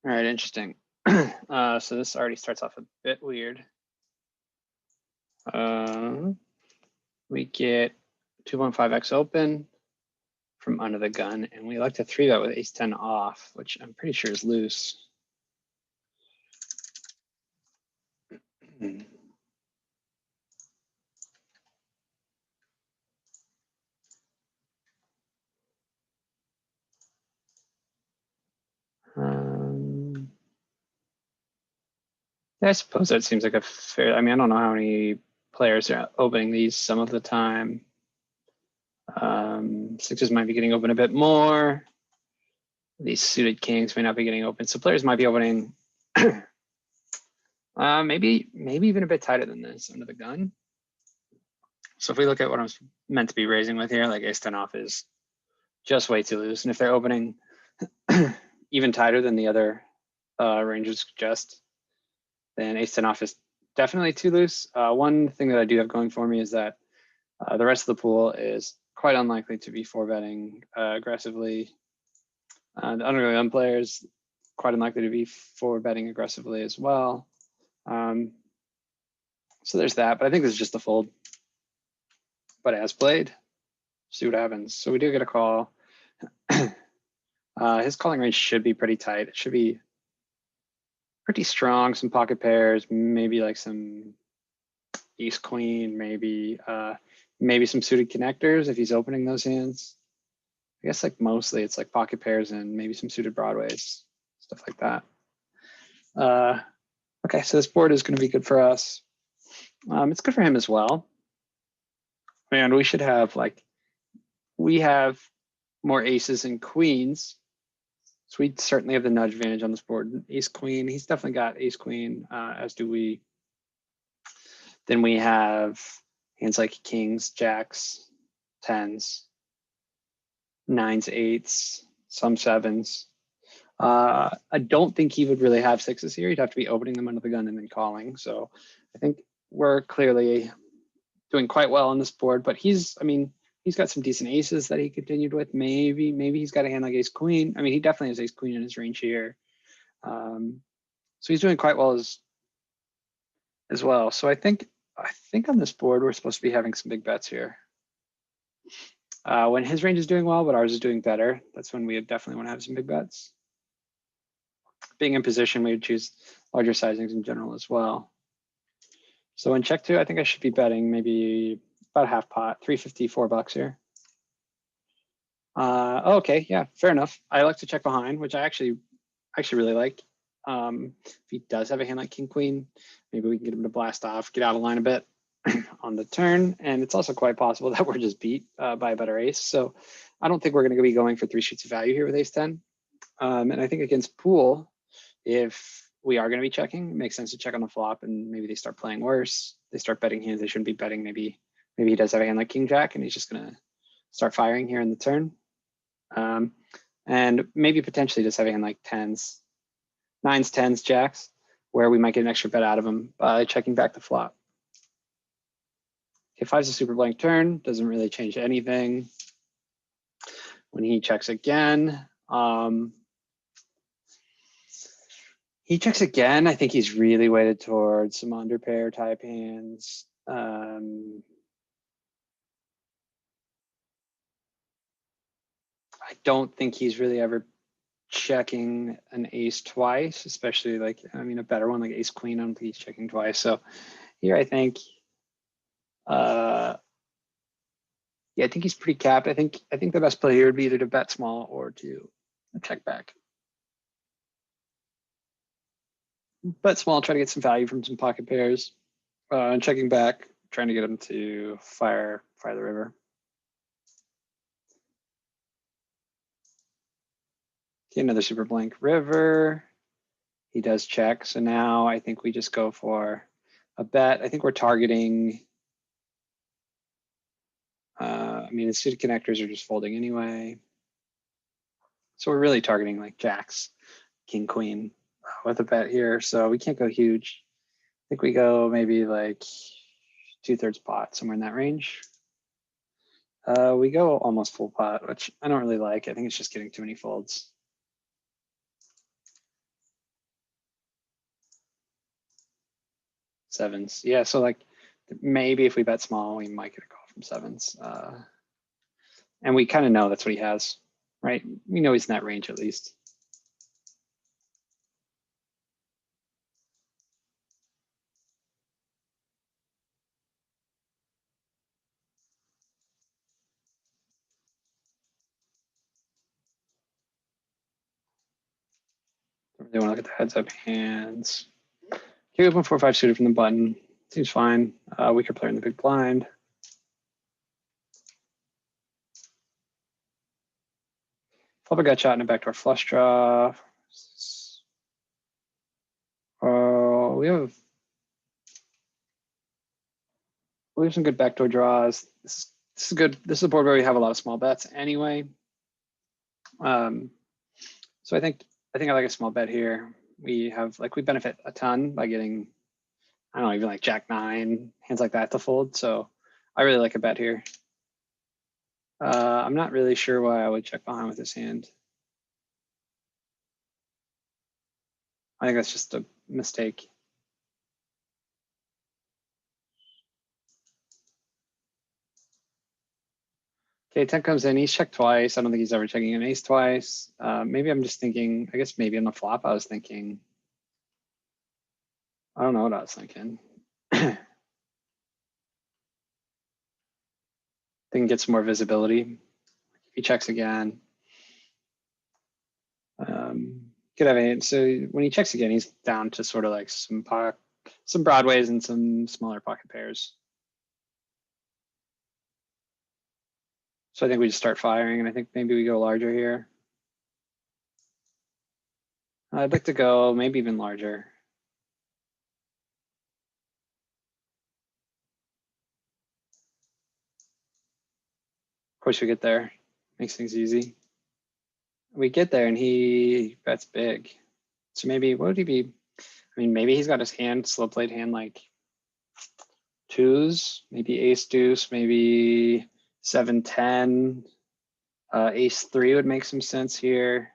All right, interesting. So this already starts off a bit weird. We get 2.5x open from under the gun, and we like to 3-bet with ace-10 off, which I'm pretty sure is loose. I suppose that seems like a fair, I mean, I don't know how many players are opening these some of the time. Sixes might be getting open a bit more. These suited kings may not be getting open. So players might be opening maybe even a bit tighter than this under the gun. So if we look at what I'm meant to be raising with here, like ace-10 off is just way too loose. And if they're opening even tighter than the other ranges suggest, then ace-10 off is definitely too loose. One thing that I do have going for me is that the rest of the pool is quite unlikely to be 4-betting aggressively. The under the gun players quite unlikely to be 4-betting aggressively as well. So there's that, but I think this is just a fold. But as played, see what happens. So we do get a call. His calling range should be pretty tight. It should be pretty strong, some pocket pairs, maybe like some ace queen, maybe some suited connectors if he's opening those hands. I guess like mostly it's like pocket pairs and maybe some suited broadways, stuff like that. Okay, so this board is going to be good for us. It's good for him as well. And we should have we have more aces and queens. So we certainly have the nudge advantage on this board. Ace queen, he's definitely got ace queen, as do we. Then we have hands like kings, jacks, tens, nines, eights, some sevens. I don't think he would really have sixes here. He'd have to be opening them under the gun and then calling. So I think we're clearly doing quite well on this board, but he's got some decent aces that he continued with. Maybe he's got a hand like ace queen. I mean, he definitely has ace queen in his range here. So he's doing quite well as well. So I think on this board, we're supposed to be having some big bets here. When his range is doing well, but ours is doing better, that's when we definitely want to have some big bets. Being in position, we would choose larger sizings in general as well. So in check two, I think I should be betting maybe about half pot, $3.54 here. Okay, yeah, fair enough. I like to check behind, which I actually really like. If he does have a hand like king queen, maybe we can get him to blast off, get out of line a bit on the turn. And it's also quite possible that we're just beat by a better ace. So I don't think we're going to be going for 3 sheets of value here with ace 10. And I think against pool, if we are going to be checking, it makes sense to check on the flop, and maybe they start playing worse. They start betting hands they shouldn't be betting. Maybe he does have a hand like king jack, and he's just going to start firing here in the turn. And maybe potentially just having a hand like tens, nines, tens, jacks, where we might get an extra bet out of him by checking back the flop. Okay, five's a super blank turn, doesn't really change anything. When he checks again, I think he's really weighted towards some under pair type hands. I don't think he's really ever checking an ace twice, especially a better one like ace queen. I don't think he's checking twice. So here I think, I think he's pretty capped. I think the best play here would be either to bet small or to check back. Bet small, try to get some value from some pocket pairs, and checking back, trying to get him to fire the river. Okay, another super blank river. He does check. So now I think we just go for a bet. I think we're targeting, the suited connectors are just folding anyway. So we're really targeting like jacks, king, queen with a bet here. So we can't go huge. I think we go maybe like 2/3 pot, somewhere in that range. We go almost full pot, which I don't really like. I think it's just getting too many folds. sevens. Yeah, so like maybe if we bet small, we might get a call from sevens. And we kind of know that's what he has, right? We know he's in that range at least. They want to look at the heads up hands. He open 4-5 suited from the button. Seems fine. Weaker player in the big blind. Flipper got shot in a backdoor flush draw. We have some good backdoor draws. This is good. This is a board where we have a lot of small bets anyway. So I think I like a small bet here. We benefit a ton by getting, I don't know, even like Jack 9, hands like that to fold. So I really like a bet here. I'm not really sure why I would check behind with this hand. I think that's just a mistake. Okay, 10 comes in, he's checked twice. I don't think he's ever checking an ace twice. Maybe I'm just thinking, I guess maybe on the flop I was thinking, I don't know what I was thinking. Then get some more visibility. If he checks again. Could have a, so when he checks again, he's down to sort of like some broadways and some smaller pocket pairs. So I think we just start firing, and I think maybe we go larger here. I'd like to go maybe even larger. Of course, we get there. Makes things easy. We get there and he bets big. So maybe, what would he be? I mean, maybe he's got his hand, slow played hand like twos, maybe ace deuce, maybe 7-10. Ace 3 would make some sense here.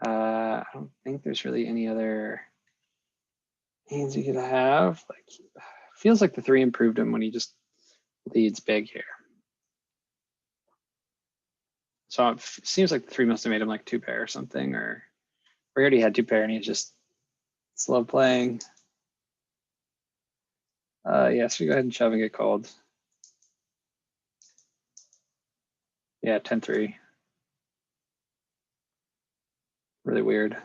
I don't think there's really any other hands you could have. Like, feels like the 3 improved him when he just leads big here. So it seems like the 3 must have made him like 2 pair or something, or we already had 2 pair and he's just slow playing. Yes, we go ahead and shove and get called. Yeah, 10-3. Really weird.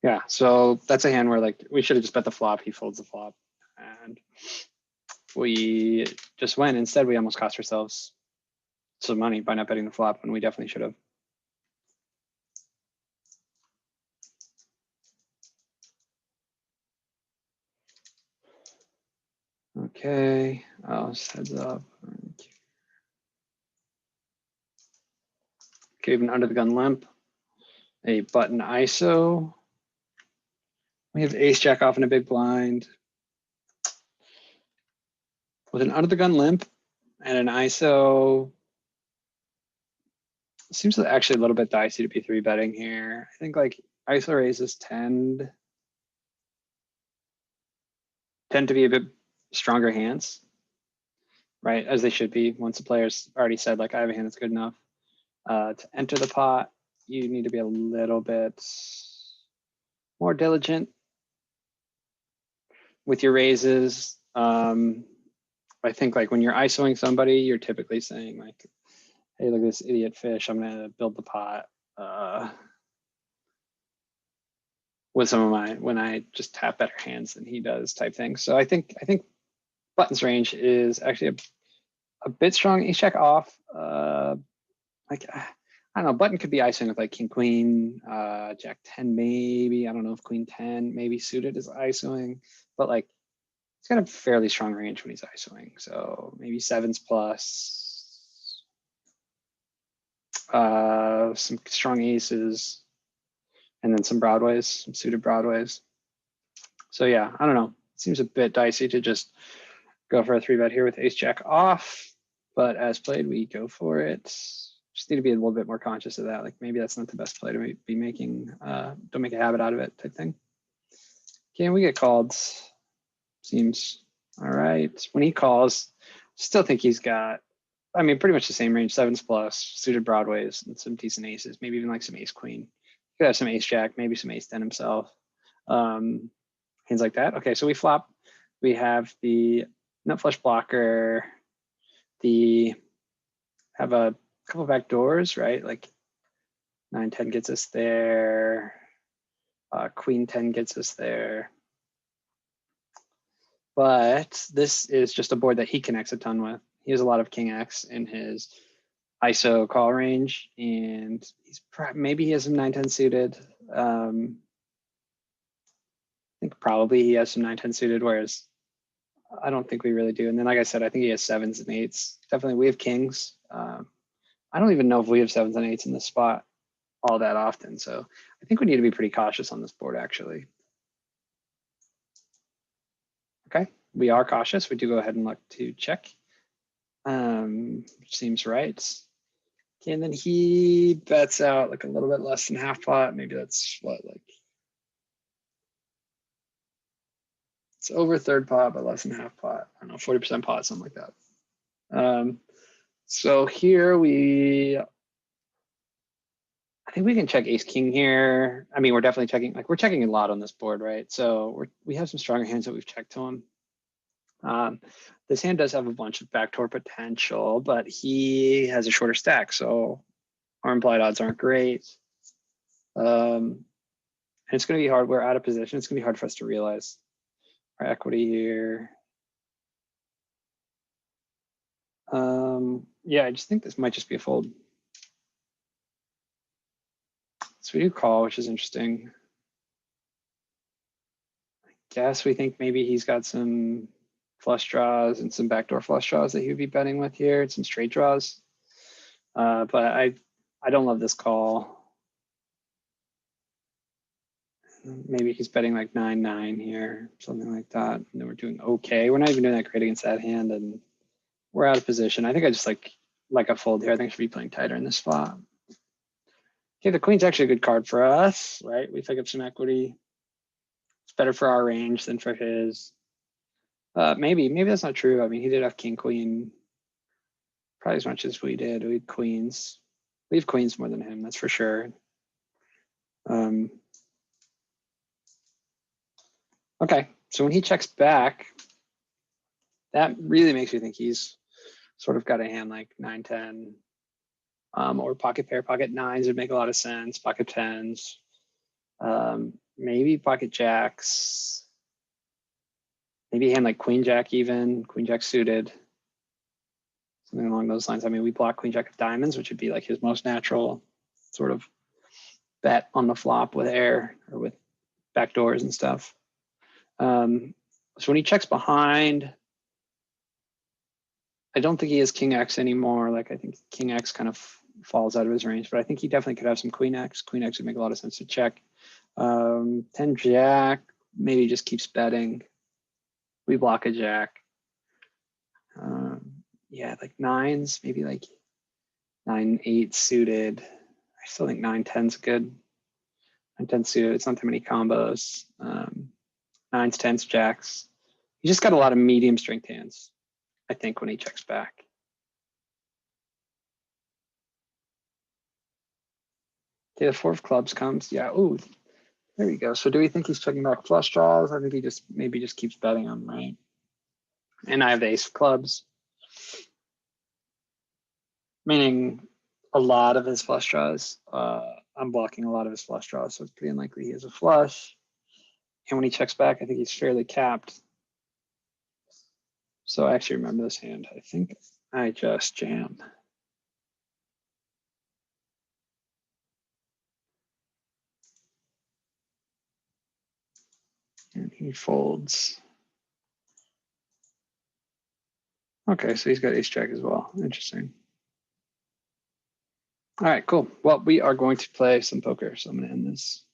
Yeah, so that's a hand where like we should have just bet the flop. He folds the flop, and we just went. Instead, we almost cost ourselves some money by not betting the flop when we definitely should have. Okay, just heads up. Okay, even under the gun limp. A button ISO. We have ace jack off in a big blind. With an under the gun limp and an ISO, it seems actually a little bit dicey to be 3-betting here. I think like ISO raises tend to be a bit stronger hands, right? As they should be. Once the player's already said like I have a hand that's good enough to enter the pot, you need to be a little bit more diligent with your raises. I think like when you're ISOing somebody, you're typically saying like, hey, look at this idiot fish. I'm gonna build the pot with some of my, when I just tap better hands than he does type thing. So I think button's range is actually a bit strong. Ace jack off. Like I don't know, button could be ISOing with like king queen, jack 10 maybe. I don't know if queen 10 maybe suited is ISOing, but like it's got a fairly strong range when he's ISOing. So maybe 7s plus, some strong aces, and then some broadways, some suited broadways. So yeah, I don't know. It seems a bit dicey to just go for a 3-bet here with ace jack off, but as played, we go for it. Just need to be a little bit more conscious of that. Like maybe that's not the best play to be making. Don't make a habit out of it type thing. Okay, we get called. Seems all right. When he calls, still think he's got, I mean, pretty much the same range, 7s plus, suited broadways, and some decent aces, maybe even like some ace queen. Could have some ace jack, maybe some ace 10 himself. Hands like that. Okay, so we flop. We have the nut flush blocker, have a couple back doors, right? Like 9-10 gets us there. Queen 10 gets us there. But this is just a board that he connects a ton with. He has a lot of king X in his ISO call range, and maybe he has some 9-10 suited. I think probably he has some 9-10 suited, whereas I don't think we really do. And then, like I said, I think he has 7s and 8s. Definitely, we have kings. I don't even know if we have 7s and 8s in this spot all that often. So I think we need to be pretty cautious on this board, actually. Okay, we are cautious. We do go ahead and look to check. Which seems right. Okay, and then he bets out like a little bit less than half pot. Maybe that's what, like, it's over third pot, but less than half pot. I don't know, 40% pot, something like that. So here I think we can check ace king here. I mean, we're definitely checking, like we're checking a lot on this board, right? So we have some stronger hands that we've checked to him. This hand does have a bunch of backdoor potential, but he has a shorter stack, so our implied odds aren't great. And it's going to be hard. We're out of position. It's going to be hard for us to realize our equity here. Yeah, I just think this might just be a fold. So we do call, which is interesting. I guess we think maybe he's got some flush draws and some backdoor flush draws that he would be betting with here, and some straight draws. But I don't love this call. Maybe he's betting like 9-9 here, something like that. And then we're doing okay. We're not even doing that great against that hand, and we're out of position. I think I just like a fold here. I think I should be playing tighter in this spot. Okay, the queen's actually a good card for us, right? We pick up some equity. It's better for our range than for his. Maybe that's not true. I mean, he did have king, queen, probably as much as we did. We had queens. We have queens more than him, that's for sure. Okay, so when he checks back, that really makes me think he's sort of got a hand like 9-10, or pocket pair, pocket 9s would make a lot of sense, pocket 10s, maybe pocket jacks, maybe a hand like queen jack even, queen jack suited, something along those lines. I mean, we block queen jack of diamonds, which would be like his most natural sort of bet on the flop with air or with backdoors and stuff. So when he checks behind, I don't think he has king X anymore. Like I think king X kind of falls out of his range, but I think he definitely could have some queen X. Queen X would make a lot of sense to check. 10 jack, maybe just keeps betting. We block a jack. Yeah, like 9s, maybe like 9-8 suited. I still think 9-10's good. 9-10 suited, it's not too many combos. 9s, 10s, jacks. He just got a lot of medium strength hands, I think, when he checks back. Okay, the 4 of clubs comes. Yeah, ooh, there we go. So do we think he's checking back flush draws? I think he maybe just keeps betting them, right? And I have the ace of clubs, meaning a lot of his flush draws. I'm blocking a lot of his flush draws, so it's pretty unlikely he has a flush. And when he checks back, I think he's fairly capped. So I actually remember this hand. I think I just jam. And he folds. Okay, so he's got ace jack as well. Interesting. All right, cool. Well, we are going to play some poker, so I'm going to end this.